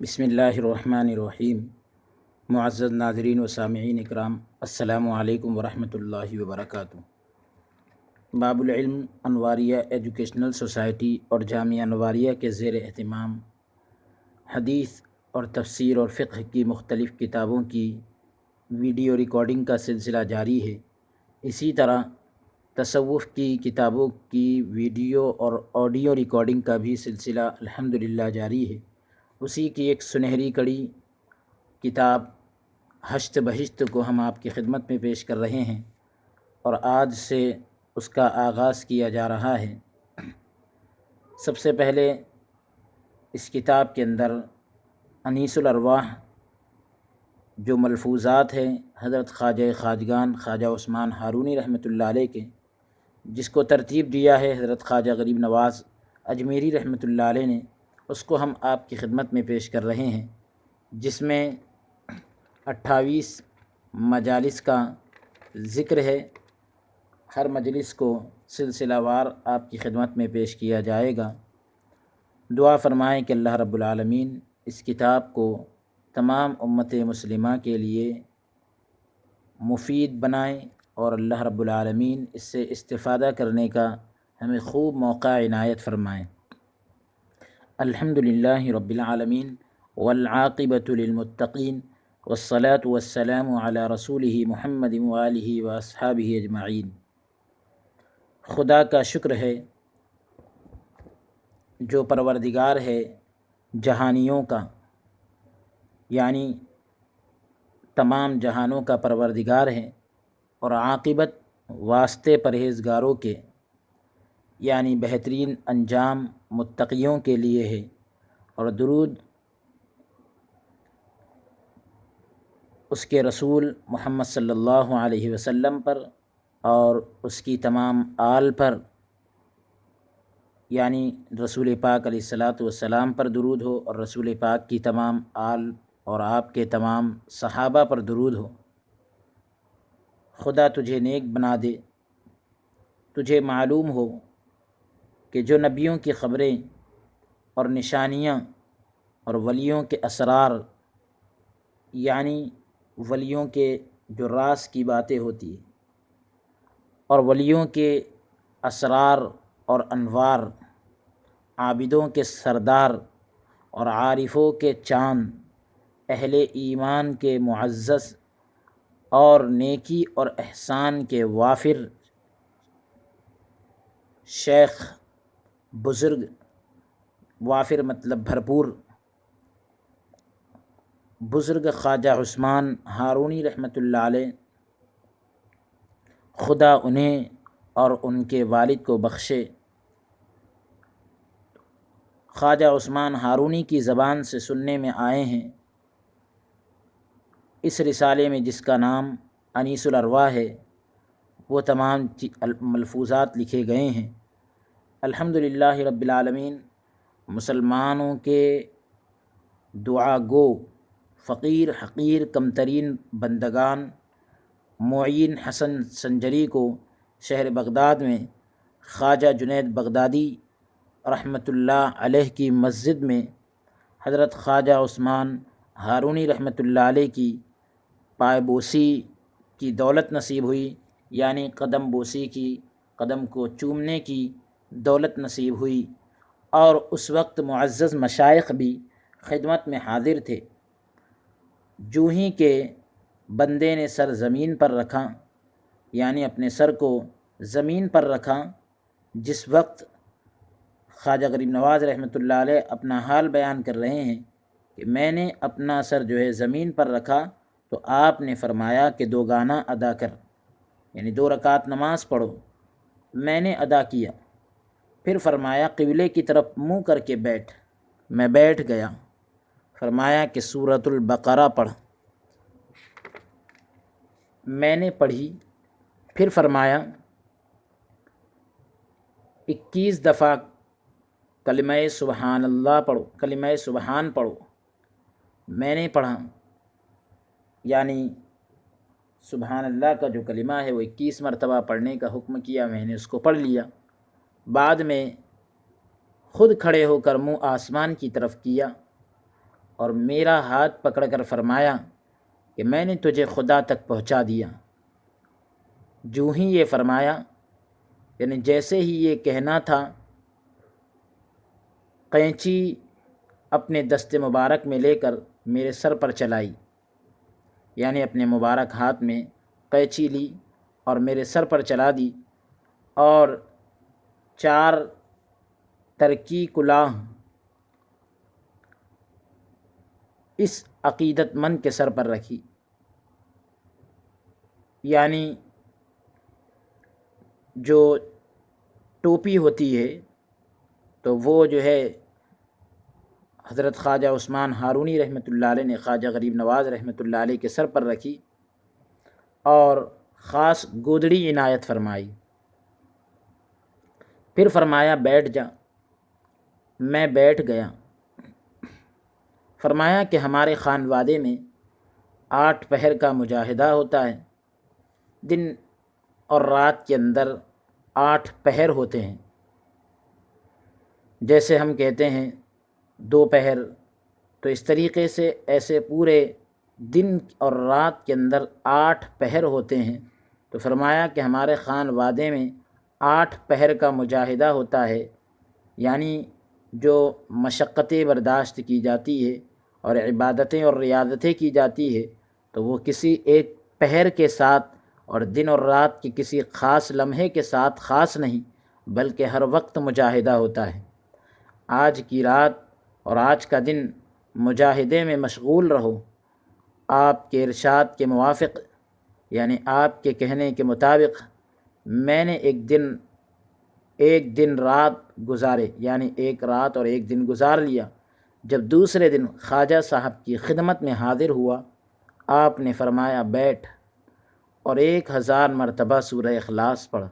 بسم اللہ الرحمن الرحیم۔ معزز ناظرین و سامعین اکرام، السلام علیکم ورحمۃ اللہ وبرکاتہ۔ باب العلم انواریہ ایجوکیشنل سوسائٹی اور جامعہ انواریہ کے زیر اہتمام حدیث اور تفسیر اور فقہ کی مختلف کتابوں کی ویڈیو ریکارڈنگ کا سلسلہ جاری ہے۔ اسی طرح تصوف کی کتابوں کی ویڈیو اور آڈیو ریکارڈنگ کا بھی سلسلہ الحمدللہ جاری ہے۔ اسی کی ایک سنہری کڑی کتاب ہشت بہشت کو ہم آپ کی خدمت میں پیش کر رہے ہیں، اور آج سے اس کا آغاز کیا جا رہا ہے۔ سب سے پہلے اس کتاب کے اندر انیس الارواح جو ملفوظات ہیں حضرت خواجہ خواجگان خواجہ عثمان ہارونی رحمۃ اللہ علیہ کے، جس کو ترتیب دیا ہے حضرت خواجہ غریب نواز اجمیری رحمۃ اللہ علیہ نے، اس کو ہم آپ کی خدمت میں پیش کر رہے ہیں، جس میں 28 مجالس کا ذکر ہے۔ ہر مجلس کو سلسلہ وار آپ کی خدمت میں پیش کیا جائے گا۔ دعا فرمائیں کہ اللہ رب العالمین اس کتاب کو تمام امت مسلمہ کے لیے مفید بنائیں، اور اللہ رب العالمین اس سے استفادہ کرنے کا ہمیں خوب موقع عنایت فرمائیں۔ الحمدللہ رب العالمین والعاقبۃ للمتقین والصلاة والسلام علی رسولہ محمد وآلہ واصحابہ اجمعین۔ خدا کا شکر ہے جو پروردگار ہے جہانیوں کا، یعنی تمام جہانوں کا پروردگار ہے، اور عاقبت واسطے پرہیزگاروں کے، یعنی بہترین انجام متقیوں کے لیے ہے۔ اور درود اس کے رسول محمد صلی اللہ علیہ وسلم پر اور اس کی تمام آل پر، یعنی رسول پاک علیہ الصلاۃ والسلام پر درود ہو، اور رسول پاک کی تمام آل اور آپ کے تمام صحابہ پر درود ہو۔ خدا تجھے نیک بنا دے۔ تجھے معلوم ہو کہ جو نبیوں کی خبریں اور نشانیاں اور ولیوں کے اسرار، یعنی ولیوں کے جو راز کی باتیں ہوتی ہیں، اور ولیوں کے اسرار اور انوار، عابدوں کے سردار اور عارفوں کے چاند، اہل ایمان کے معزز اور نیکی اور احسان کے وافر شیخ بزرگ، وافر مطلب بھرپور، بزرگ خواجہ عثمان ہارونی رحمۃ اللہ علیہ، خدا انہیں اور ان کے والد کو بخشے۔ خواجہ عثمان ہارونی کی زبان سے سننے میں آئے ہیں اس رسالے میں جس کا نام انیس الارواح ہے، وہ تمام ملفوظات لکھے گئے ہیں۔ الحمدللہ رب العالمین مسلمانوں کے دعا گو، فقیر حقیر کمترین بندگان معین حسن سنجری کو شہر بغداد میں خواجہ جنید بغدادی رحمۃ اللہ علیہ کی مسجد میں حضرت خواجہ عثمان ہارونی رحمۃ اللہ علیہ کی پائے بوسی کی دولت نصیب ہوئی، یعنی قدم بوسی کی، قدم کو چومنے کی دولت نصیب ہوئی، اور اس وقت معزز مشائخ بھی خدمت میں حاضر تھے۔ جو ہی کہ بندے نے سر زمین پر رکھا، یعنی اپنے سر کو زمین پر رکھا، جس وقت خواجہ غریب نواز رحمۃ اللہ علیہ اپنا حال بیان کر رہے ہیں کہ میں نے اپنا سر جو ہے زمین پر رکھا تو آپ نے فرمایا کہ 2 گانا ادا کر، یعنی 2 رکعت نماز پڑھو۔ میں نے ادا کیا، پھر فرمایا قبلے کی طرف منہ کر کے بیٹھ۔ میں بیٹھ گیا، فرمایا کہ سورۃ البقرہ پڑھ۔ میں نے پڑھی، پھر فرمایا 21 دفعہ کلمہ سبحان اللہ پڑھو، کلمہ سبحان پڑھو۔ میں نے پڑھا، یعنی سبحان اللہ کا جو کلمہ ہے وہ 21 مرتبہ پڑھنے کا حکم کیا، میں نے اس کو پڑھ لیا۔ بعد میں خود کھڑے ہو کر منہ آسمان کی طرف کیا اور میرا ہاتھ پکڑ کر فرمایا کہ میں نے تجھے خدا تک پہنچا دیا۔ جو ہی یہ فرمایا، یعنی جیسے ہی یہ کہنا تھا، قینچی اپنے دست مبارک میں لے کر میرے سر پر چلائی، یعنی اپنے مبارک ہاتھ میں قینچی لی اور میرے سر پر چلا دی، اور 4 ترکی کلاه اس عقیدت مند کے سر پر رکھی۔ یعنی جو ٹوپی ہوتی ہے تو وہ جو ہے حضرت خواجہ عثمان ہارونی رحمۃ اللہ علیہ نے خواجہ غریب نواز رحمۃ اللہ علیہ کے سر پر رکھی اور خاص گودڑی عنایت فرمائی۔ پھر فرمایا بیٹھ جا۔ میں بیٹھ گیا۔ فرمایا کہ ہمارے خانوادے میں 8 پہر کا مجاہدہ ہوتا ہے، دن اور رات کے اندر 8 پہر ہوتے ہیں۔ جیسے ہم کہتے ہیں 2 پہر، تو اس طریقے سے ایسے پورے دن اور رات کے اندر 8 پہر ہوتے ہیں۔ تو فرمایا کہ ہمارے خانوادے میں 8 پہر کا مجاہدہ ہوتا ہے، یعنی جو مشقتیں برداشت کی جاتی ہے اور عبادتیں اور ریاضتیں کی جاتی ہے، تو وہ کسی ایک پہر کے ساتھ اور دن اور رات کی کسی خاص لمحے کے ساتھ خاص نہیں، بلکہ ہر وقت مجاہدہ ہوتا ہے۔ آج کی رات اور آج کا دن مجاہدے میں مشغول رہو۔ آپ کے ارشاد کے موافق، یعنی آپ کے کہنے کے مطابق میں نے ایک دن رات گزارے، یعنی ایک رات اور ایک دن گزار لیا۔ جب دوسرے دن خواجہ صاحب کی خدمت میں حاضر ہوا، آپ نے فرمایا بیٹھ، اور 1000 مرتبہ سورہ اخلاص پڑھ۔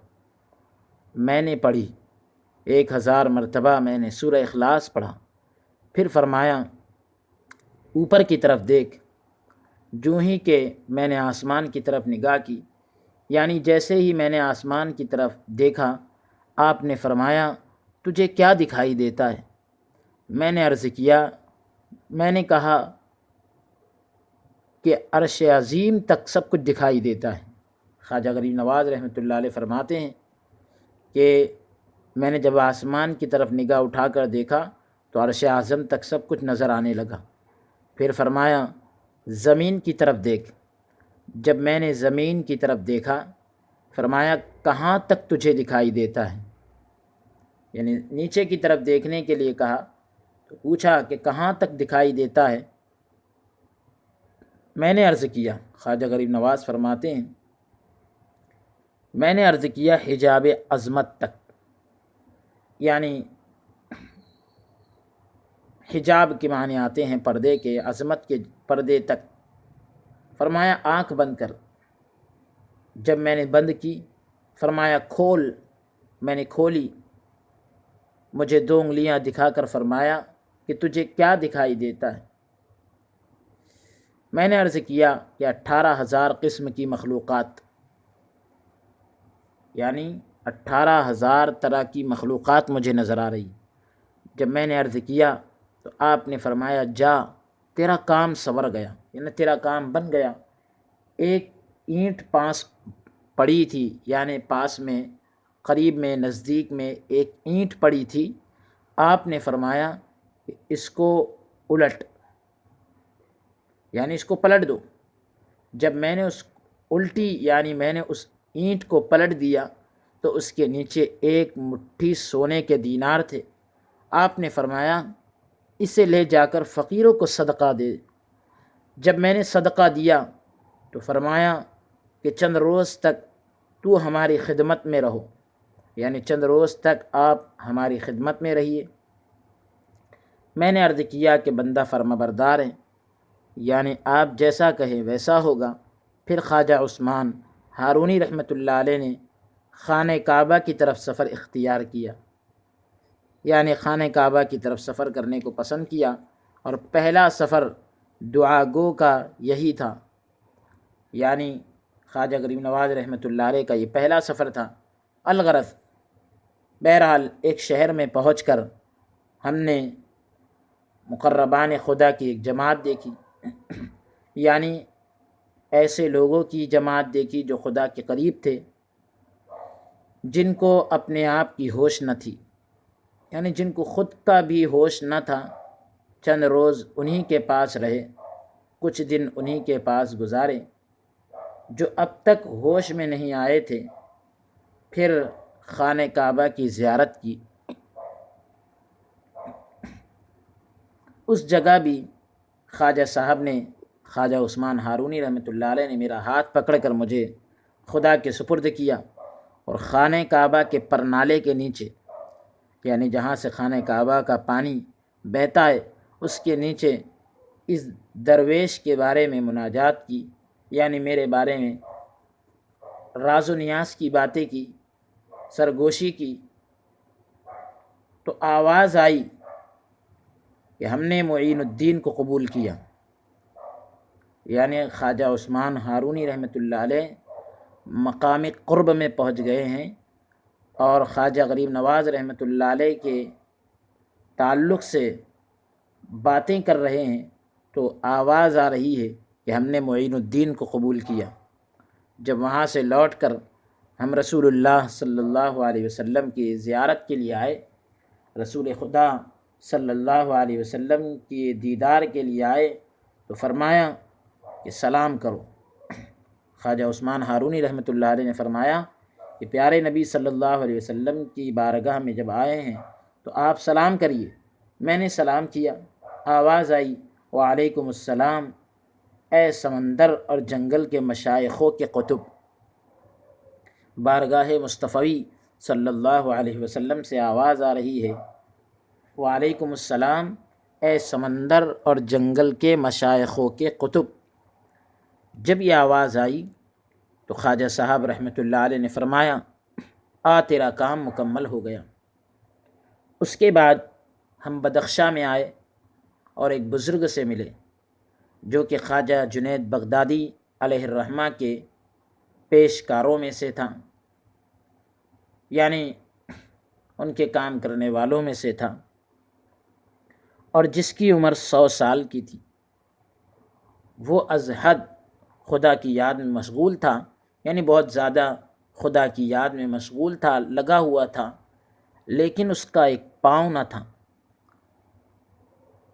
میں نے پڑھی، 1000 مرتبہ میں نے سورہ اخلاص پڑھا۔ پھر فرمایا اوپر کی طرف دیکھ۔ جو ہی کہ میں نے آسمان کی طرف نگاہ کی، یعنی جیسے ہی میں نے آسمان کی طرف دیکھا، آپ نے فرمایا تجھے کیا دکھائی دیتا ہے؟ میں نے عرض کیا، میں نے کہا کہ عرش عظیم تک سب کچھ دکھائی دیتا ہے۔ خواجہ غریب نواز رحمۃ اللہ علیہ فرماتے ہیں کہ میں نے جب آسمان کی طرف نگاہ اٹھا کر دیکھا تو عرش اعظم تک سب کچھ نظر آنے لگا۔ پھر فرمایا زمین کی طرف دیکھ۔ جب میں نے زمین کی طرف دیکھا، فرمایا کہاں تک تجھے دکھائی دیتا ہے؟ یعنی نیچے کی طرف دیکھنے کے لیے کہا، تو پوچھا کہ کہاں تک دکھائی دیتا ہے؟ میں نے عرض کیا، خواجہ غریب نواز فرماتے ہیں میں نے عرض کیا حجاب عظمت تک، یعنی حجاب کے معنی آتے ہیں پردے کے، عظمت کے پردے تک۔ فرمایا آنکھ بند کر۔ جب میں نے بند کی، فرمایا کھول۔ میں نے کھولی۔ مجھے 2 انگلیاں دکھا کر فرمایا کہ تجھے کیا دکھائی دیتا ہے؟ میں نے عرض کیا کہ 18,000 قسم کی مخلوقات، یعنی 18,000 طرح کی مخلوقات مجھے نظر آ رہی۔ جب میں نے عرض کیا تو آپ نے فرمایا جا، تیرا کام سنور گیا، یعنی تیرا کام بن گیا۔ ایک اینٹ پاس پڑی تھی، یعنی پاس میں قریب میں نزدیک میں ایک اینٹ پڑی تھی۔ آپ نے فرمایا کہ اس کو الٹ، یعنی اس کو پلٹ دو۔ جب میں نے اس الٹی، یعنی میں نے اس اینٹ کو پلٹ دیا، تو اس کے نیچے 1 مٹھی سونے کے دینار تھے۔ آپ نے فرمایا اسے لے جا کر فقیروں کو صدقہ دے۔ جب میں نے صدقہ دیا تو فرمایا کہ چند روز تک تو ہماری خدمت میں رہو، یعنی چند روز تک آپ ہماری خدمت میں رہیے۔ میں نے عرض کیا کہ بندہ فرما بردار ہے، یعنی آپ جیسا کہیں ویسا ہوگا۔ پھر خواجہ عثمان ہارونی رحمۃ اللہ علیہ نے خانہ کعبہ کی طرف سفر اختیار کیا، یعنی خانہ کعبہ کی طرف سفر کرنے کو پسند کیا، اور پہلا سفر دعا گو کا یہی تھا، یعنی خواجہ غریب نواز رحمۃ اللہ علیہ کا یہ پہلا سفر تھا۔ الغرض بہرحال ایک شہر میں پہنچ کر ہم نے مقربان خدا کی ایک جماعت دیکھی، یعنی ایسے لوگوں کی جماعت دیکھی جو خدا کے قریب تھے، جن کو اپنے آپ کی ہوش نہ تھی، یعنی جن کو خود کا بھی ہوش نہ تھا۔ چند روز انہی کے پاس رہے، کچھ دن انہی کے پاس گزارے، جو اب تک ہوش میں نہیں آئے تھے۔ پھر خانہ کعبہ کی زیارت کی۔ اس جگہ بھی خواجہ صاحب نے، خواجہ عثمان ہارونی رحمۃ اللہ علیہ نے میرا ہاتھ پکڑ کر مجھے خدا کے سپرد کیا، اور خانہ کعبہ کے پرنالے کے نیچے، یعنی جہاں سے خانہ کعبہ کا پانی بہتا ہے، اس کے نیچے اس درویش کے بارے میں مناجات کی، یعنی میرے بارے میں راز و نیاز کی باتیں کی، سرگوشی کی۔ تو آواز آئی کہ ہم نے معین الدین کو قبول کیا، یعنی خواجہ عثمان ہارونی رحمۃ اللہ علیہ مقام قرب میں پہنچ گئے ہیں، اور خواجہ غریب نواز رحمۃ اللہ علیہ کے تعلق سے باتیں کر رہے ہیں، تو آواز آ رہی ہے کہ ہم نے معین الدین کو قبول کیا۔ جب وہاں سے لوٹ کر ہم رسول اللہ صلی اللہ علیہ وسلم کی زیارت کے لیے آئے، رسول خدا صلی اللہ علیہ وسلم کی دیدار کے لیے آئے، تو فرمایا کہ سلام کرو۔ خواجہ عثمان ہارونی رحمۃ اللہ علیہ نے فرمایا کہ پیارے نبی صلی اللہ علیہ وسلم کی بارگاہ میں جب آئے ہیں تو آپ سلام کریے۔ میں نے سلام کیا، آواز آئی وعلیکم السلام، اے سمندر اور جنگل کے مشائخوں کے قطب۔ بارگاہ مصطفی صلی اللہ علیہ وسلم سے آواز آ رہی ہے وعلیکم السلام، اے سمندر اور جنگل کے مشائخوں کے قطب۔ جب یہ آواز آئی تو خواجہ صاحب رحمۃ اللہ علیہ نے فرمایا تیرا کام مکمل ہو گیا۔ اس کے بعد ہم بدخشاں میں آئے اور ایک بزرگ سے ملے جو کہ خواجہ جنید بغدادی علیہ الرحمہ کے پیشکاروں میں سے تھا، یعنی ان کے کام کرنے والوں میں سے تھا، اور جس کی عمر 100 سال کی تھی۔ وہ از حد خدا کی یاد میں مشغول تھا، یعنی بہت زیادہ خدا کی یاد میں مشغول تھا، لگا ہوا تھا، لیکن اس کا ایک پاؤں نہ تھا،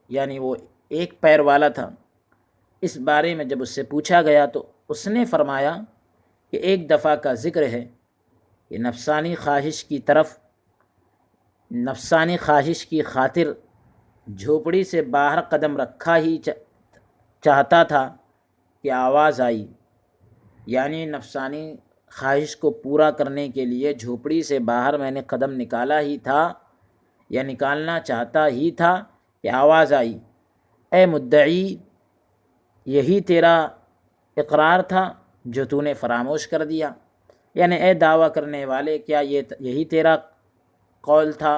یعنی وہ ایک پیر والا تھا۔ اس بارے میں جب اس سے پوچھا گیا تو اس نے فرمایا کہ ایک دفعہ کا ذکر ہے کہ نفسانی خواہش کی خاطر جھوپڑی سے باہر قدم رکھا ہی چاہتا تھا کہ آواز آئی، یعنی نفسانی خواہش کو پورا کرنے کے لیے جھوپڑی سے باہر میں نے قدم نکالا ہی تھا یا نکالنا چاہتا ہی تھا کہ آواز آئی، اے مدعی، یہی تیرا اقرار تھا جو تو نے فراموش کر دیا، یعنی اے دعویٰ کرنے والے، کیا یہی تیرا قول تھا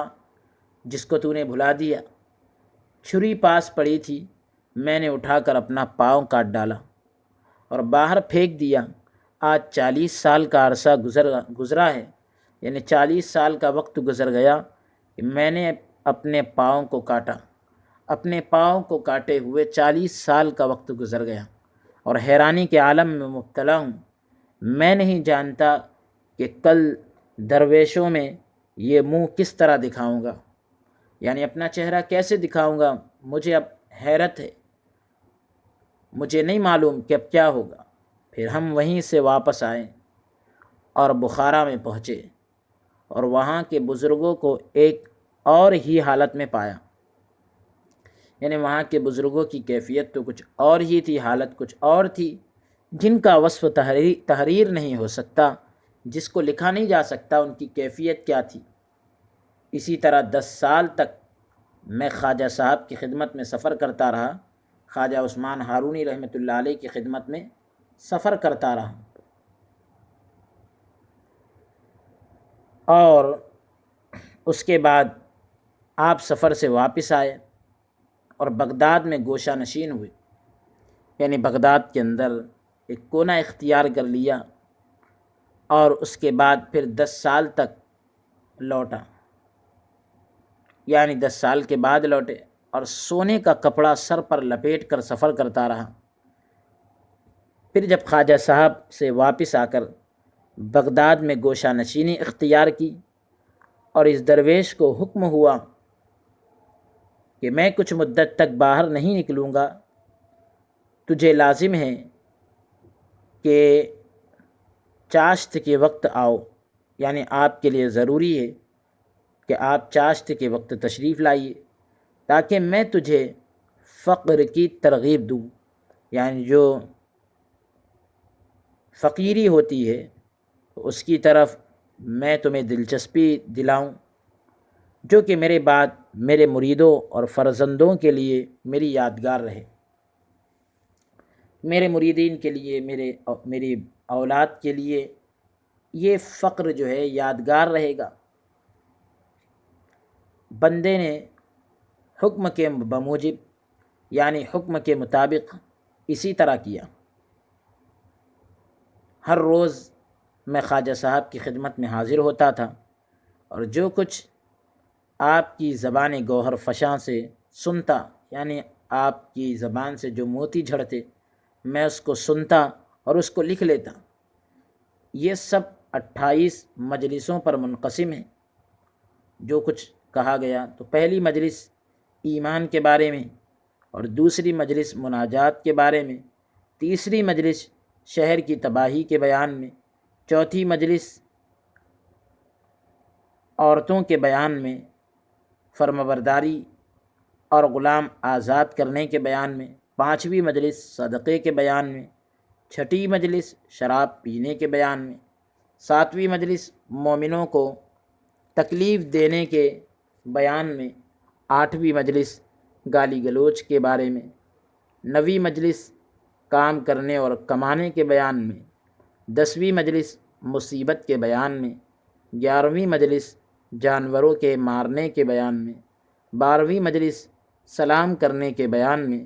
جس کو تو نے بھلا دیا؟ چھری پاس پڑی تھی، میں نے اٹھا کر اپنا پاؤں کاٹ ڈالا اور باہر پھینک دیا۔ آج 40 سال کا عرصہ گزرا ہے، یعنی 40 سال کا وقت گزر گیا کہ میں نے اپنے پاؤں کو کاٹا۔ اپنے پاؤں کو کاٹے ہوئے 40 سال کا وقت گزر گیا اور حیرانی کے عالم میں مبتلا ہوں۔ میں نہیں جانتا کہ کل درویشوں میں یہ منہ کس طرح دکھاؤں گا، یعنی اپنا چہرہ کیسے دکھاؤں گا، مجھے اب حیرت ہے، مجھے نہیں معلوم کہ اب کیا ہوگا۔ پھر ہم وہیں سے واپس آئے اور بخارا میں پہنچے اور وہاں کے بزرگوں کو ایک اور ہی حالت میں پایا، یعنی وہاں کے بزرگوں کی کیفیت تو کچھ اور ہی تھی، حالت کچھ اور تھی جن کا وصف تحریر نہیں ہو سکتا، جس کو لکھا نہیں جا سکتا ان کی کیفیت کیا تھی۔ اسی طرح 10 سال تک میں خواجہ صاحب کی خدمت میں سفر کرتا رہا، خواجہ عثمان ہارونی رحمۃ اللہ علیہ کی خدمت میں سفر کرتا رہا، اور اس کے بعد آپ سفر سے واپس آئے اور بغداد میں گوشہ نشین ہوئے، یعنی بغداد کے اندر ایک کونا اختیار کر لیا، اور اس کے بعد پھر 10 سال تک لوٹا، یعنی 10 سال کے بعد لوٹے اور سونے کا کپڑا سر پر لپیٹ کر سفر کرتا رہا۔ پھر جب خواجہ صاحب سے واپس آ کر بغداد میں گوشہ نشینی اختیار کی اور اس درویش کو حکم ہوا کہ میں کچھ مدت تک باہر نہیں نکلوں گا، تجھے لازم ہے کہ چاشت کے وقت آؤ، یعنی آپ کے لیے ضروری ہے کہ آپ چاشت کے وقت تشریف لائیے تاکہ میں تجھے فقر کی ترغیب دوں، یعنی جو فقیری ہوتی ہے اس کی طرف میں تمہیں دلچسپی دلاؤں، جو کہ میرے بعد میرے مریدوں اور فرزندوں کے لیے میری یادگار رہے، میرے مریدین کے لیے، میری اولاد کے لیے یہ فقر جو ہے یادگار رہے گا۔ بندے نے حکم کے بموجب، یعنی حکم کے مطابق اسی طرح کیا۔ ہر روز میں خواجہ صاحب کی خدمت میں حاضر ہوتا تھا اور جو کچھ آپ کی زبان گوہر فشاں سے سنتا، یعنی آپ کی زبان سے جو موتی جھڑتے، میں اس کو سنتا اور اس کو لکھ لیتا۔ یہ سب 28 مجلسوں پر منقسم ہے جو کچھ کہا گیا۔ تو پہلی مجلس ایمان کے بارے میں، اور دوسری مجلس مناجات کے بارے میں، تیسری مجلس شہر کی تباہی کے بیان میں، چوتھی مجلس عورتوں کے بیان میں، فرمانبرداری اور غلام آزاد کرنے کے بیان میں، پانچویں مجلس صدقے کے بیان میں، چھٹی مجلس شراب پینے کے بیان میں، ساتویں مجلس مومنوں کو تکلیف دینے کے بیان میں، آٹھویں مجلس گالی گلوچ کے بارے میں، نویں مجلس کام کرنے اور کمانے کے بیان میں، 10ویں مجلس مصیبت کے بیان میں، 11ویں مجلس جانوروں کے مارنے کے بیان میں، 12ویں مجلس سلام کرنے کے بیان میں،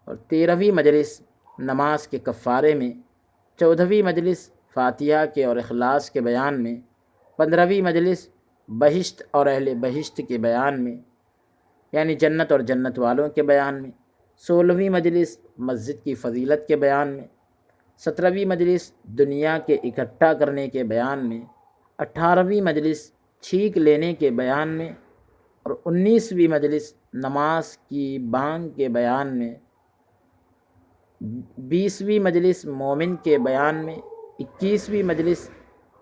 اور 13ویں مجلس نماز کے کفارے میں، 14ویں مجلس فاتحہ کے اور اخلاص کے بیان میں، 15ویں مجلس بہشت اور اہل بہشت کے بیان میں، یعنی جنت اور جنت والوں کے بیان میں، 16ویں مجلس مسجد کی فضیلت کے بیان میں، 17ویں مجلس دنیا کے اکٹھا کرنے کے بیان میں، 18ویں مجلس چھینک لینے کے بیان میں، اور 19ویں مجلس نماز کی بانگ کے بیان میں، 20ویں مجلس مومن کے بیان میں، 21ویں مجلس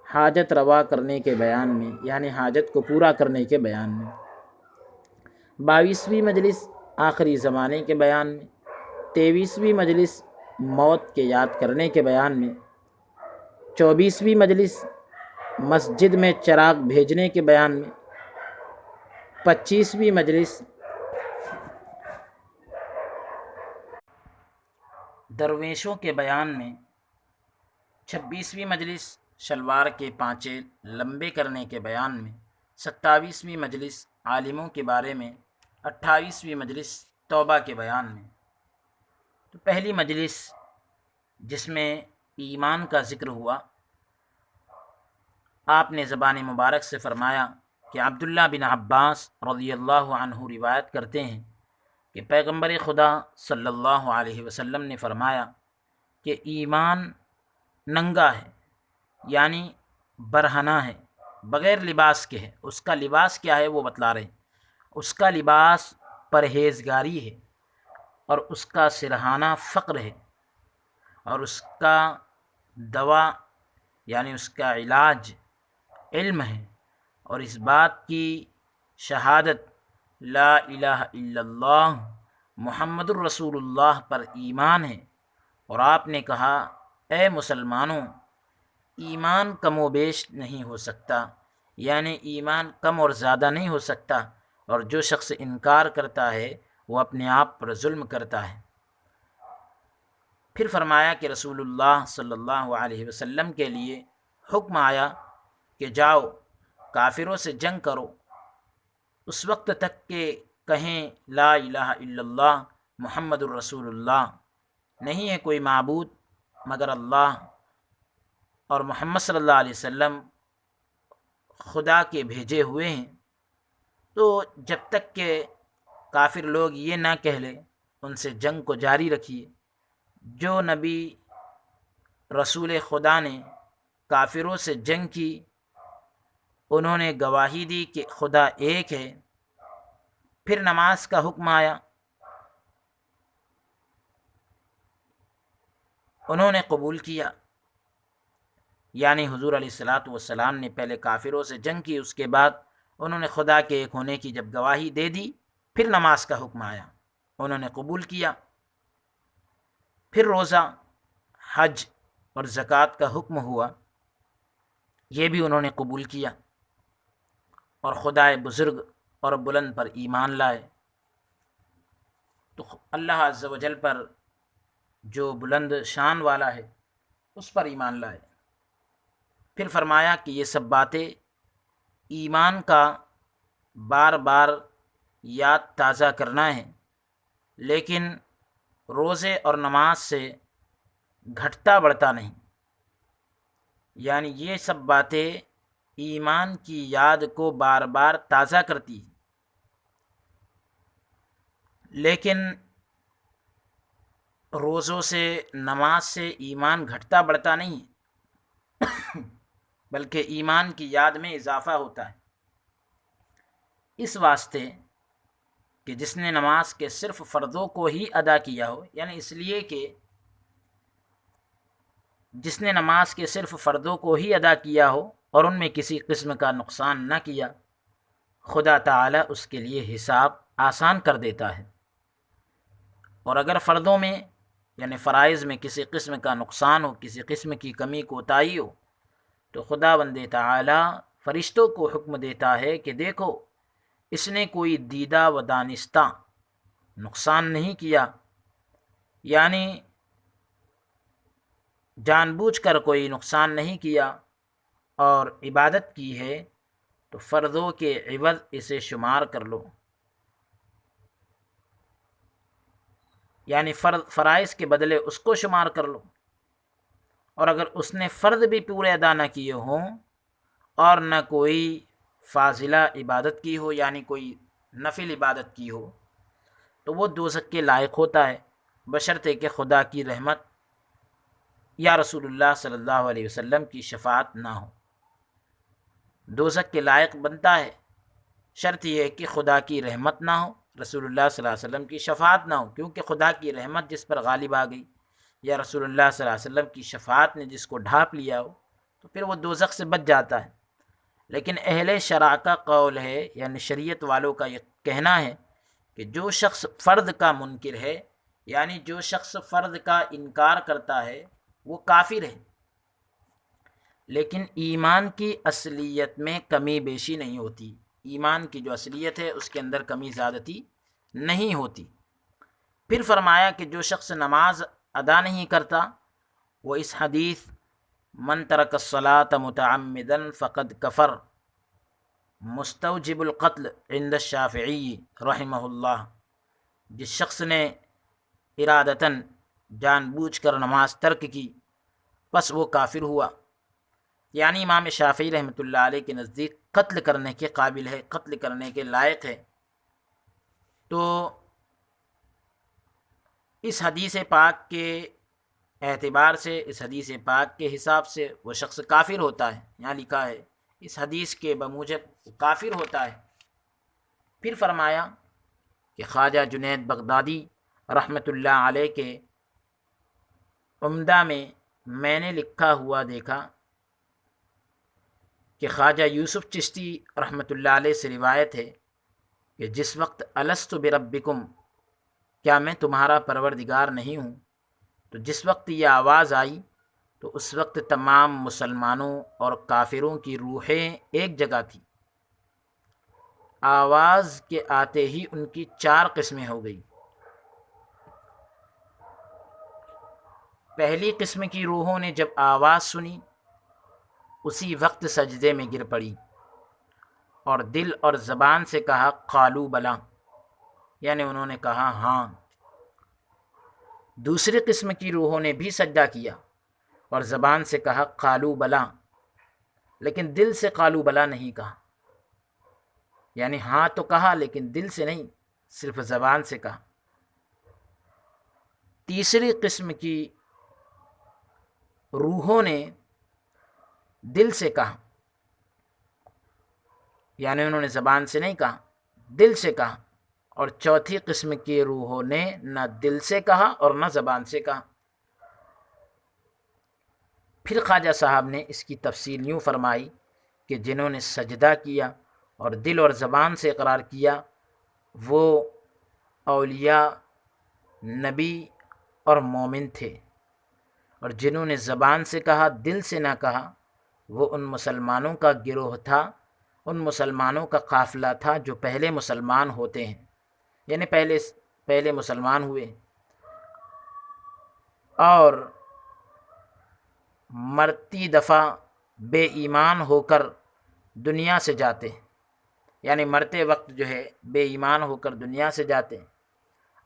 حاجت روا کرنے کے بیان میں، یعنی حاجت کو پورا کرنے کے بیان میں، 22ویں مجلس آخری زمانے کے بیان میں، 23ویں مجلس موت کے یاد کرنے کے بیان میں، 24ویں مجلس مسجد میں چراغ بھیجنے کے بیان میں، 25ویں مجلس درویشوں کے بیان میں، 26ویں مجلس شلوار کے پانچے لمبے کرنے کے بیان میں، 27ویں مجلس عالموں کے بارے میں، 28ویں مجلس توبہ کے بیان میں۔ تو پہلی مجلس جس میں ایمان کا ذکر ہوا، آپ نے زبان مبارک سے فرمایا کہ عبداللہ بن عباس رضی اللہ عنہ روایت کرتے ہیں کہ پیغمبر خدا صلی اللہ علیہ وسلم نے فرمایا کہ ایمان ننگا ہے، یعنی برہنہ ہے، بغیر لباس کے ہے۔ اس کا لباس کیا ہے وہ بتلا رہے ہیں۔ اس کا لباس پرہیزگاری ہے، اور اس کا سرہانہ فقر ہے، اور اس کا دوا یعنی اس کا علاج علم ہے، اور اس بات کی شہادت لا الہ الا اللہ محمد الرسول اللہ پر ایمان ہے۔ اور آپ نے کہا، اے مسلمانوں، ایمان کم و بیش نہیں ہو سکتا، یعنی ایمان کم اور زیادہ نہیں ہو سکتا، اور جو شخص انکار کرتا ہے وہ اپنے آپ پر ظلم کرتا ہے۔ پھر فرمایا کہ رسول اللہ صلی اللہ علیہ وسلم کے لیے حکم آیا کہ جاؤ کافروں سے جنگ کرو اس وقت تک کہ کہیں لا الہ الا اللہ محمد الرسول اللہ، نہیں ہے کوئی معبود مگر اللہ، اور محمد صلی اللہ علیہ وسلم خدا کے بھیجے ہوئے ہیں۔ تو جب تک کہ کافر لوگ یہ نہ کہہ لیں، ان سے جنگ کو جاری رکھیے۔ جو نبی رسول خدا نے کافروں سے جنگ کی، انہوں نے گواہی دی کہ خدا ایک ہے، پھر نماز کا حکم آیا، انہوں نے قبول کیا۔ یعنی حضور علیہ الصلاۃ والسلام نے پہلے کافروں سے جنگ کی، اس کے بعد انہوں نے خدا کے ایک ہونے کی جب گواہی دے دی، پھر نماز کا حکم آیا، انہوں نے قبول کیا۔ پھر روزہ، حج اور زکوٰۃ کا حکم ہوا، یہ بھی انہوں نے قبول کیا، اور خدائے بزرگ اور بلند پر ایمان لائے۔ تو اللہ عز و جل پر جو بلند شان والا ہے اس پر ایمان لائے۔ پھر فرمایا کہ یہ سب باتیں ایمان کا بار بار یاد تازہ کرنا ہے، لیکن روزے اور نماز سے گھٹتا بڑھتا نہیں۔ یعنی یہ سب باتیں ایمان کی یاد کو بار بار تازہ کرتی، لیکن روزوں سے، نماز سے ایمان گھٹتا بڑھتا نہیں، بلکہ ایمان کی یاد میں اضافہ ہوتا ہے۔ اس واسطے کہ جس نے نماز کے صرف فرضوں کو ہی ادا کیا ہو، یعنی اس لیے کہ جس نے نماز کے صرف فرضوں کو ہی ادا کیا ہو اور ان میں کسی قسم کا نقصان نہ کیا، خدا تعالی اس کے لیے حساب آسان کر دیتا ہے۔ اور اگر فرضوں میں یعنی فرائض میں کسی قسم کا نقصان ہو، کسی قسم کی کمی کوتاہی ہو، تو خدا بند تعالی فرشتوں کو حکم دیتا ہے کہ دیکھو، اس نے کوئی دیدہ و دانستہ نقصان نہیں کیا، یعنی جان بوجھ کر کوئی نقصان نہیں کیا اور عبادت کی ہے، تو فرضوں کے عوض اسے شمار کر لو۔ یعنی فرائض کے بدلے اس کو شمار کر لو، اور اگر اس نے فرض بھی پورے ادا نہ کیے ہوں اور نہ کوئی فاضلہ عبادت کی ہو، یعنی کوئی نفل عبادت کی ہو، تو وہ دوزخ کے لائق ہوتا ہے، بشرطے کہ خدا کی رحمت یا رسول اللہ صلی اللہ علیہ وسلم کی شفاعت نہ ہو۔ دوزخ کے لائق بنتا ہے، شرط یہ ہے کہ خدا کی رحمت نہ ہو، رسول اللہ صلی اللہ علیہ وسلم کی شفاعت نہ ہو، کیونکہ خدا کی رحمت جس پر غالب آ گئی یا رسول اللہ صلی اللہ علیہ وسلم کی شفاعت نے جس کو ڈھانپ لیا ہو، تو پھر وہ دوزخ سے بچ جاتا ہے۔ لیکن اہل شرع کا قول ہے، یعنی شریعت والوں کا یہ کہنا ہے کہ جو شخص فرض کا منکر ہے، یعنی جو شخص فرض کا انکار کرتا ہے، وہ کافر ہے، لیکن ایمان کی اصلیت میں کمی بیشی نہیں ہوتی۔ ایمان کی جو اصلیت ہے اس کے اندر کمی زیادتی نہیں ہوتی۔ پھر فرمایا کہ جو شخص نماز ادا نہیں کرتا، وہ اس حدیث من ترک الصلاة متعمدا فقد کفر مستوجب القتل عند الشافعی رحمہ اللہ، جس شخص نے ارادتاً جان بوجھ کر نماز ترک کی، پس وہ کافر ہوا۔ یعنی امام شافعی رحمۃ اللہ علیہ کے نزدیک قتل کرنے کے قابل ہے، قتل کرنے کے لائق ہے۔ تو اس حدیث پاک کے اعتبار سے، اس حدیث پاک کے حساب سے وہ شخص کافر ہوتا ہے، یہاں لکھا ہے اس حدیث کے بموجب کافر ہوتا ہے۔ پھر فرمایا کہ خواجہ جنید بغدادی رحمۃ اللہ علیہ کے عمدہ میں نے لکھا ہوا دیکھا کہ خواجہ یوسف چشتی رحمۃ اللہ علیہ سے روایت ہے کہ جس وقت الست بربکم، کیا میں تمہارا پروردگار نہیں ہوں، تو جس وقت یہ آواز آئی تو اس وقت تمام مسلمانوں اور کافروں کی روحیں ایک جگہ تھیں۔ آواز کے آتے ہی ان کی 4 قسمیں ہو گئی۔ پہلی قسم کی روحوں نے جب آواز سنی اسی وقت سجدے میں گر پڑی اور دل اور زبان سے کہا قالوا بلا، یعنی انہوں نے کہا ہاں۔ دوسری قسم کی روحوں نے بھی سجدہ کیا اور زبان سے کہا قالوا بلا، لیکن دل سے قالوا بلا نہیں کہا، یعنی ہاں تو کہا لیکن دل سے نہیں، صرف زبان سے کہا۔ تیسری قسم کی روحوں نے دل سے کہا، یعنی انہوں نے زبان سے نہیں کہا، دل سے کہا۔ اور چوتھی قسم کی روحوں نے نہ دل سے کہا اور نہ زبان سے کہا۔ پھر خواجہ صاحب نے اس کی تفصیل یوں فرمائی کہ جنہوں نے سجدہ کیا اور دل اور زبان سے اقرار کیا وہ اولیاء، نبی اور مومن تھے، اور جنہوں نے زبان سے کہا دل سے نہ کہا وہ ان مسلمانوں کا گروہ تھا، ان مسلمانوں کا قافلہ تھا جو پہلے مسلمان ہوتے ہیں، یعنی پہلے مسلمان ہوئے اور مرتی دفعہ بے ایمان ہو کر دنیا سے جاتے ہیں، یعنی مرتے وقت جو ہے بے ایمان ہو کر دنیا سے جاتے ہیں۔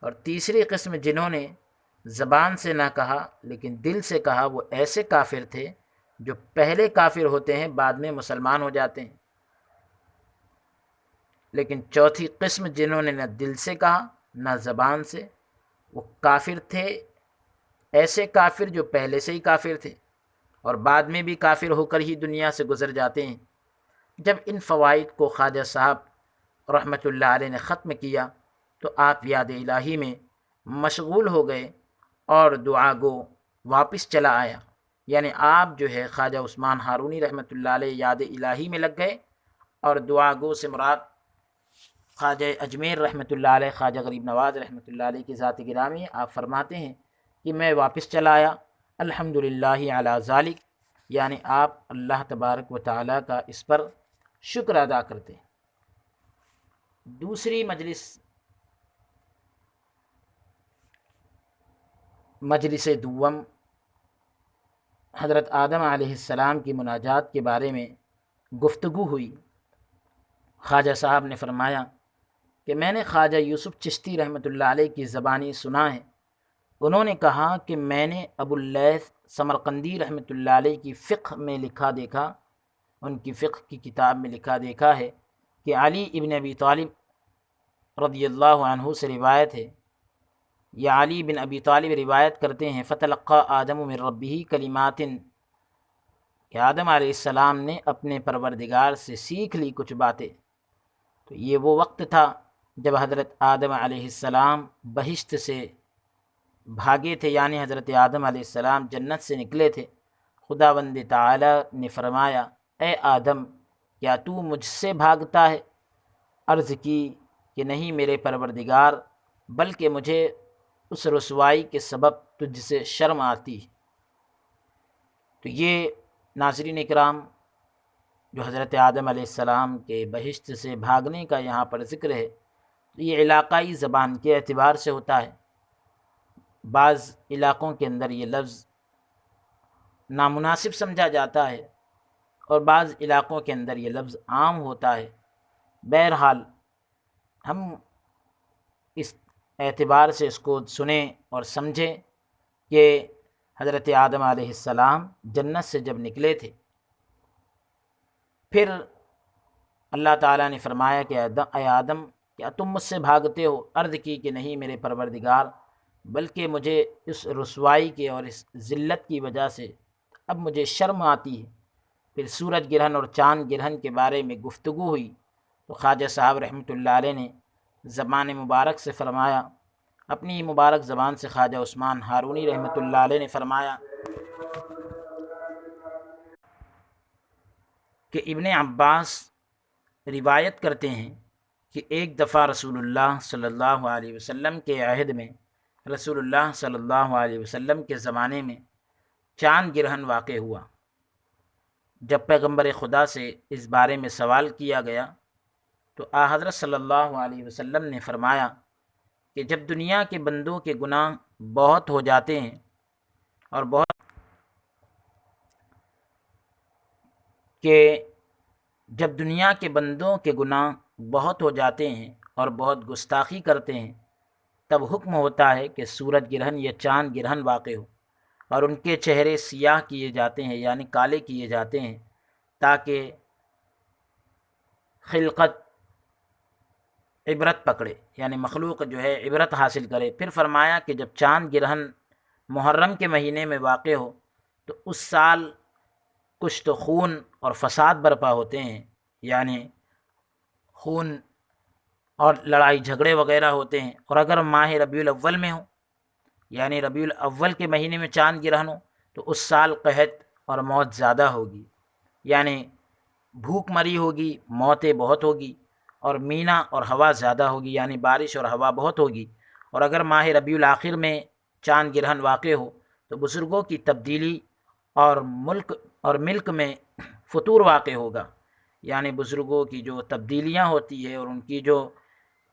اور تیسری قسم جنہوں نے زبان سے نہ کہا لیکن دل سے کہا وہ ایسے کافر تھے جو پہلے کافر ہوتے ہیں بعد میں مسلمان ہو جاتے ہیں۔ لیکن چوتھی قسم جنہوں نے نہ دل سے کہا نہ زبان سے، وہ کافر تھے، ایسے کافر جو پہلے سے ہی کافر تھے اور بعد میں بھی کافر ہو کر ہی دنیا سے گزر جاتے ہیں۔ جب ان فوائد کو خواجہ صاحب رحمۃ اللہ علیہ نے ختم کیا تو آپ یاد الہی میں مشغول ہو گئے اور دعا گو واپس چلا آیا، یعنی آپ جو ہے خواجہ عثمان ہارونی رحمۃ اللہ علیہ یاد الہی میں لگ گئے، اور دعا گو سے مراد خواجہ اجمیر رحمۃ اللہ علیہ، خواجہ غریب نواز رحمۃ اللہ علیہ کی ذات گرامی۔ آپ فرماتے ہیں کہ میں واپس چلا آیا الحمدللہ علی ذالک، یعنی آپ اللہ تبارک و تعالیٰ کا اس پر شکر ادا کرتے ہیں۔ دوسری مجلس دوم حضرت آدم علیہ السلام کی مناجات کے بارے میں گفتگو ہوئی۔ خواجہ صاحب نے فرمایا کہ میں نے خواجہ یوسف چشتی رحمۃ اللہ علیہ کی زبانی سنا ہے، انہوں نے کہا کہ میں نے ابو اللیث سمرقندی رحمۃ اللہ علیہ کی فقہ میں لکھا دیکھا، ان کی فقہ کی کتاب میں لکھا دیکھا ہے کہ علی ابن ابی طالب رضی اللہ عنہ سے روایت ہے، یا علی بن ابی طالب روایت کرتے ہیں فتلقى آدم من ربہ کلمات، کہ آدم علیہ السلام نے اپنے پروردگار سے سیکھ لی کچھ باتیں۔ تو یہ وہ وقت تھا جب حضرت آدم علیہ السلام بہشت سے بھاگے تھے، یعنی حضرت آدم علیہ السلام جنت سے نکلے تھے۔ خداوند تعالی نے فرمایا اے آدم کیا تو مجھ سے بھاگتا ہے؟ عرض کی کہ نہیں میرے پروردگار، بلکہ مجھے اس رسوائی کے سبب تجھ سے شرم آتی۔ تو یہ ناظرین اکرام جو حضرت آدم علیہ السلام کے بہشت سے بھاگنے کا یہاں پر ذکر ہے، یہ علاقائی زبان کے اعتبار سے ہوتا ہے۔ بعض علاقوں کے اندر یہ لفظ نامناسب سمجھا جاتا ہے اور بعض علاقوں کے اندر یہ لفظ عام ہوتا ہے۔ بہرحال ہم اس اعتبار سے اس کو سنیں اور سمجھیں کہ حضرت آدم علیہ السلام جنت سے جب نکلے تھے، پھر اللہ تعالیٰ نے فرمایا کہ اے آدم کیا تم مجھ سے بھاگتے ہو؟ عرض کی کہ نہیں میرے پروردگار، بلکہ مجھے اس رسوائی کے اور اس ذلت کی وجہ سے اب مجھے شرم آتی ہے۔ پھر سورج گرہن اور چاند گرہن کے بارے میں گفتگو ہوئی تو خواجہ صاحب رحمۃ اللہ علیہ نے زبان مبارک سے فرمایا، اپنی مبارک زبان سے خواجہ عثمان ہارونی رحمۃ اللہ علیہ نے فرمایا کہ ابن عباس روایت کرتے ہیں کہ ایک دفعہ رسول اللہ صلی اللہ علیہ وسلم کے عہد میں، رسول اللہ صلی اللہ علیہ وسلم کے زمانے میں چاند گرہن واقع ہوا۔ جب پیغمبر خدا سے اس بارے میں سوال کیا گیا تو حضرت صلی اللہ علیہ وسلم نے فرمایا کہ جب دنیا کے بندوں کے گناہ بہت ہو جاتے ہیں اور جب دنیا کے بندوں کے گناہ بہت ہو جاتے ہیں اور بہت گستاخی کرتے ہیں، تب حکم ہوتا ہے کہ سورج گرہن یا چاند گرہن واقع ہو اور ان کے چہرے سیاہ کیے جاتے ہیں، یعنی کالے کیے جاتے ہیں، تاکہ خلقت عبرت پکڑے، یعنی مخلوق جو ہے عبرت حاصل کرے۔ پھر فرمایا کہ جب چاند گرہن محرم کے مہینے میں واقع ہو تو اس سال کچھ تو خون اور فساد برپا ہوتے ہیں، یعنی خون اور لڑائی جھگڑے وغیرہ ہوتے ہیں، اور اگر ماہ ربیع الاول میں ہو، یعنی ربیع الاول کے مہینے میں چاند گرہن ہو، تو اس سال قحط اور موت زیادہ ہوگی، یعنی بھوک مری ہوگی، موتیں بہت ہوگی، اور مینا اور ہوا زیادہ ہوگی، یعنی بارش اور ہوا بہت ہوگی۔ اور اگر ماہ ربیع الاخر میں چاند گرہن واقع ہو تو بزرگوں کی تبدیلی اور ملک میں فطور واقع ہوگا، یعنی بزرگوں کی جو تبدیلیاں ہوتی ہے اور ان کی جو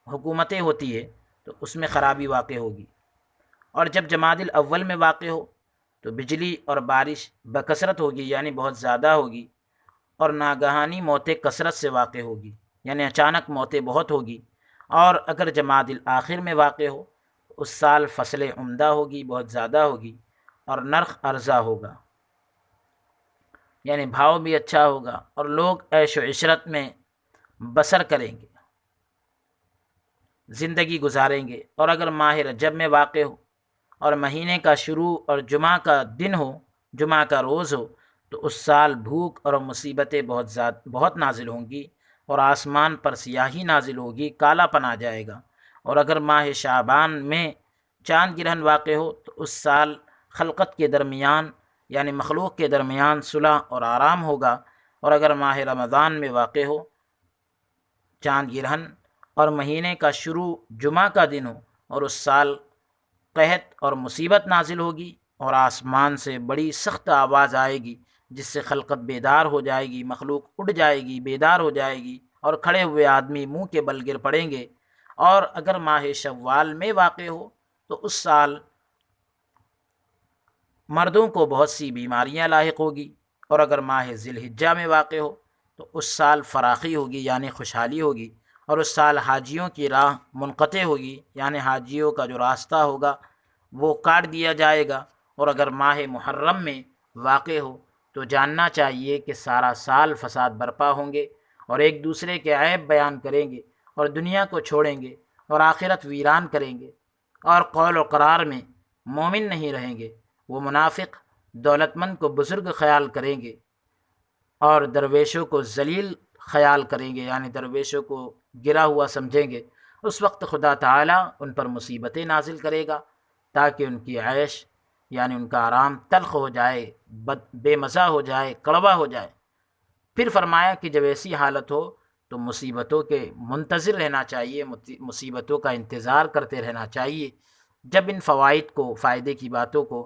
حکومتیں ہوتی ہے تو اس میں خرابی واقع ہوگی۔ اور جب جمادی الاول میں واقع ہو تو بجلی اور بارش بکثرت ہوگی، یعنی بہت زیادہ ہوگی، اور ناگہانی موتیں کثرت سے واقع ہوگی، یعنی اچانک موتیں بہت ہوگی۔ اور اگر جمادی الاخر میں واقع ہو تو اس سال فصلیں عمدہ ہوگی، بہت زیادہ ہوگی، اور نرخ ارزاں ہوگا، یعنی بھاؤ بھی اچھا ہوگا، اور لوگ عیش و عشرت میں بسر کریں گے، زندگی گزاریں گے۔ اور اگر ماہ رجب میں واقع ہو اور مہینے کا شروع اور جمعہ کا دن ہو، جمعہ کا روز ہو، تو اس سال بھوک اور مصیبتیں بہت نازل ہوں گی، اور آسمان پر سیاہی نازل ہوگی، کالا پن آ جائے گا۔ اور اگر ماہ شعبان میں چاند گرہن واقع ہو تو اس سال خلقت کے درمیان، یعنی مخلوق کے درمیان صلح اور آرام ہوگا۔ اور اگر ماہ رمضان میں واقع ہو چاند گرہن اور مہینے کا شروع جمعہ کا دن ہو، اور اس سال قحط اور مصیبت نازل ہوگی، اور آسمان سے بڑی سخت آواز آئے گی جس سے خلقت بیدار ہو جائے گی، مخلوق اٹھ جائے گی، بیدار ہو جائے گی، اور کھڑے ہوئے آدمی منہ کے بل گر پڑیں گے۔ اور اگر ماہ شوال میں واقع ہو تو اس سال مردوں کو بہت سی بیماریاں لاحق ہوگی، اور اگر ماہ ذی الحجہ میں واقع ہو تو اس سال فراخی ہوگی، یعنی خوشحالی ہوگی، اور اس سال حاجیوں کی راہ منقطع ہوگی، یعنی حاجیوں کا جو راستہ ہوگا وہ کاٹ دیا جائے گا۔ اور اگر ماہ محرم میں واقع ہو تو جاننا چاہیے کہ سارا سال فساد برپا ہوں گے، اور ایک دوسرے کے عیب بیان کریں گے، اور دنیا کو چھوڑیں گے، اور آخرت ویران کریں گے، اور قول و قرار میں مومن نہیں رہیں گے۔ وہ منافق دولت مند کو بزرگ خیال کریں گے، اور درویشوں کو ذلیل خیال کریں گے، یعنی درویشوں کو گرا ہوا سمجھیں گے۔ اس وقت خدا تعالیٰ ان پر مصیبتیں نازل کرے گا تاکہ ان کی عیش، یعنی ان کا آرام تلخ ہو جائے، بے مزہ ہو جائے، کڑوا ہو جائے۔ پھر فرمایا کہ جب ایسی حالت ہو تو مصیبتوں کے منتظر رہنا چاہیے، مصیبتوں کا انتظار کرتے رہنا چاہیے۔ جب ان فوائد کو، فائدے کی باتوں کو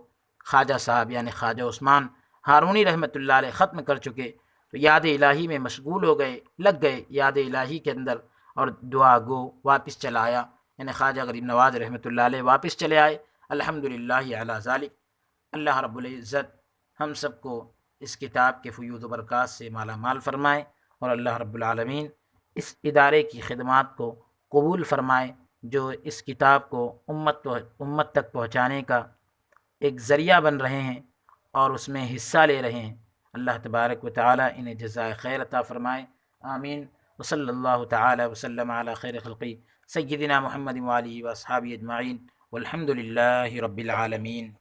خواجہ صاحب یعنی خواجہ عثمان ہارونی رحمۃ اللہ علیہ ختم کر چکے تو یاد الہی میں مشغول ہو گئے، لگ گئے یاد الہی کے اندر، اور دعا گو واپس چلا آیا، یعنی خواجہ غریب نواز رحمۃ اللہ علیہ واپس چلے آئے۔ الحمدللہ علی ذالک۔ اللہ رب العزت ہم سب کو اس کتاب کے فیوض و برکات سے مالا مال فرمائے، اور اللہ رب العالمین اس ادارے کی خدمات کو قبول فرمائے جو اس کتاب کو امت تک پہنچانے کا ایک ذریعہ بن رہے ہیں اور اس میں حصہ لے رہے ہیں۔ اللہ تبارک و تعالی انہیں جزائے خیر عطا فرمائے، آمین۔ وصلی اللہ تعالی وسلم علی خیر خلقی سیدنا محمد وآلہ واصحابہ اجمعین، والحمد للہ رب العالمین۔